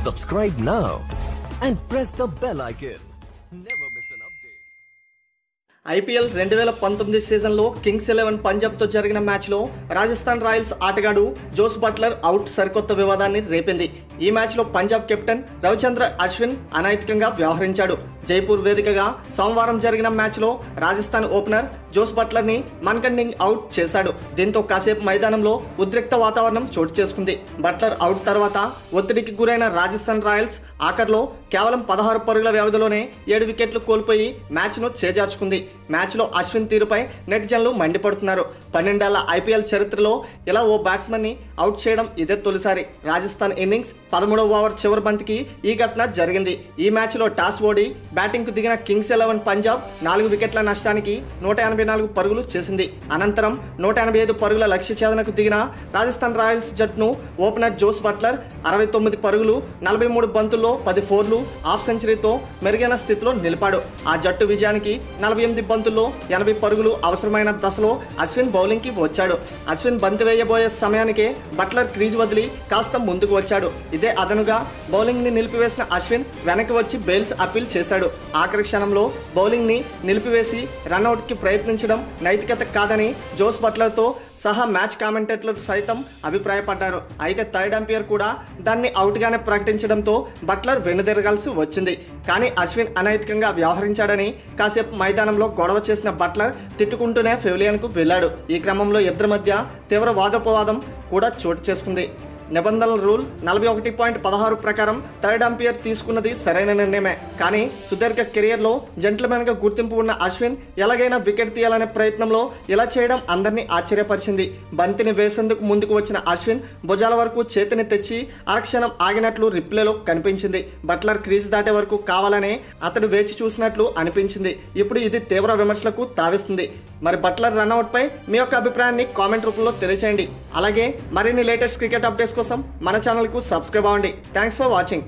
Subscribe now and press the bell icon. Never miss an update. IPL 2019 సీజన్లో Kings 11 పంజాబ్తో జరిగిన మ్యాచ్లో Rajasthan Royals ఆటగాడు Jos Buttler out సరికొత్త వివాదాన్ని రేపింది. ఈ మ్యాచ్లో పంజాబ్ కెప్టెన్ రవిచంద్ర అశ్విన్ అనైతికంగా వ్యవహరించాడు. జైపూర్ వేదికగా సోమవారం జరిగిన మ్యాచ్లో రాజస్థాన్ ఓపెనర్ జోస్ బట్లర్ని మన్కండింగ్ అవుట్ చేశాడు. దీంతో కాసేపు మైదానంలో ఉద్రిక్త వాతావరణం చోటు చేసుకుంది. బట్లర్ అవుట్ తర్వాత ఒత్తిడికి గురైన రాజస్థాన్ రాయల్స్ ఆఖర్లో కేవలం 16 పరుగుల వ్యవధిలోనే 7 వికెట్లు కోల్పోయి మ్యాచ్ను చేజార్చుకుంది. మ్యాచ్లో అశ్విన్ తీరుపై నెటిజన్లు మండిపడుతున్నారు. 12 ఏళ్ల ఐపీఎల్ చరిత్రలో ఇలా ఓ బ్యాట్స్మన్ని అవుట్ చేయడం ఇదే తొలిసారి. రాజస్థాన్ ఇన్నింగ్స్ 13వ ఓవర్ చివరి బంతికి ఈ ఘటన జరిగింది. ఈ మ్యాచ్లో టాస్ ఓడి బ్యాటింగ్కు దిగిన కింగ్స్ 11 పంజాబ్ 4 వికెట్ల నష్టానికి 184 పరుగులు చేసింది. అనంతరం 185 పరుగుల లక్ష్య ఛేదనకు దిగిన రాజస్థాన్ రాయల్స్ జట్టును ఓపెనర్ జోస్ బట్లర్ 69 పరుగులు 43 బంతుల్లో 10 ఫోర్లు హాఫ్ సెంచరీతో మెరుగైన స్థితిలో నిలిపాడు. ఆ జట్టు విజయానికి 48 బంతుల్లో 80 పరుగులు అవసరమైన దశలో అశ్విన్ బౌలింగ్కి వచ్చాడు. అశ్విన్ బంతి వేయబోయే సమయానికే బట్లర్ క్రీజ్ వదిలి కాస్త ముందుకు వచ్చాడు. ఇదే అదనుగా బౌలింగ్ని నిలిపివేసిన అశ్విన్ వెనక్కి వచ్చి బెయిల్స్ అప్పీల్ చేశాడు. ఆఖరి క్షణంలో బౌలింగ్ని నిలిపివేసి రన్అట్కి ప్రయత్నించడం నైతికత కాదని జోస్ బట్లర్తో సహా మ్యాచ్ కామెంటేటర్లు సైతం అభిప్రాయపడ్డారు. అయితే థర్డ్ అంపైర్ కూడా దాన్ని అవుట్గానే ప్రకటించడంతో బట్లర్ వెనుదిరగాల్సి వచ్చింది. కానీ అశ్విన్ అనైతికంగా వ్యవహరించాడని కాసేపు మైదానంలో గొడవ చేసిన బట్లర్ తిట్టుకుంటూనే పెవిలియన్కు వెళ్ళాడు. ఈ క్రమంలో ఇద్దరి మధ్య తీవ్ర వాదోపవాదం కూడా చోటు చేసుకుంది. నిబంధనల రూల్ 41.16 ప్రకారం థర్డ్ అంపైర్ తీసుకున్నది సరైన నిర్ణయమే. కానీ సుదీర్ఘ కెరియర్లో జెంట్లమెన్గా గుర్తింపు ఉన్న అశ్విన్ ఎలాగైనా వికెట్ తీయాలనే ప్రయత్నంలో ఇలా చేయడం అందరినీ ఆశ్చర్యపరిచింది. బంతిని వేసేందుకు ముందుకు వచ్చిన అశ్విన్ భుజాల వరకు చేతిని తెచ్చి అరక్షణం ఆగినట్లు రిప్లేలో కనిపించింది. బట్లర్ క్రీజ్ దాటే వరకు కావాలనే అతడు వేచి చూసినట్లు అనిపించింది. ఇప్పుడు ఇది తీవ్ర విమర్శలకు తావిస్తుంది. మరి బట్లర్ రన్అట్పై మీ యొక్క అభిప్రాయాన్ని కామెంట్ రూపంలో తెలియచేయండి. అలాగే మరిన్ని లేటెస్ట్ క్రికెట్ అప్డేట్స్ కోసం మన ఛానల్కు సబ్స్క్రైబ్ అవ్వండి. Thanks for watching.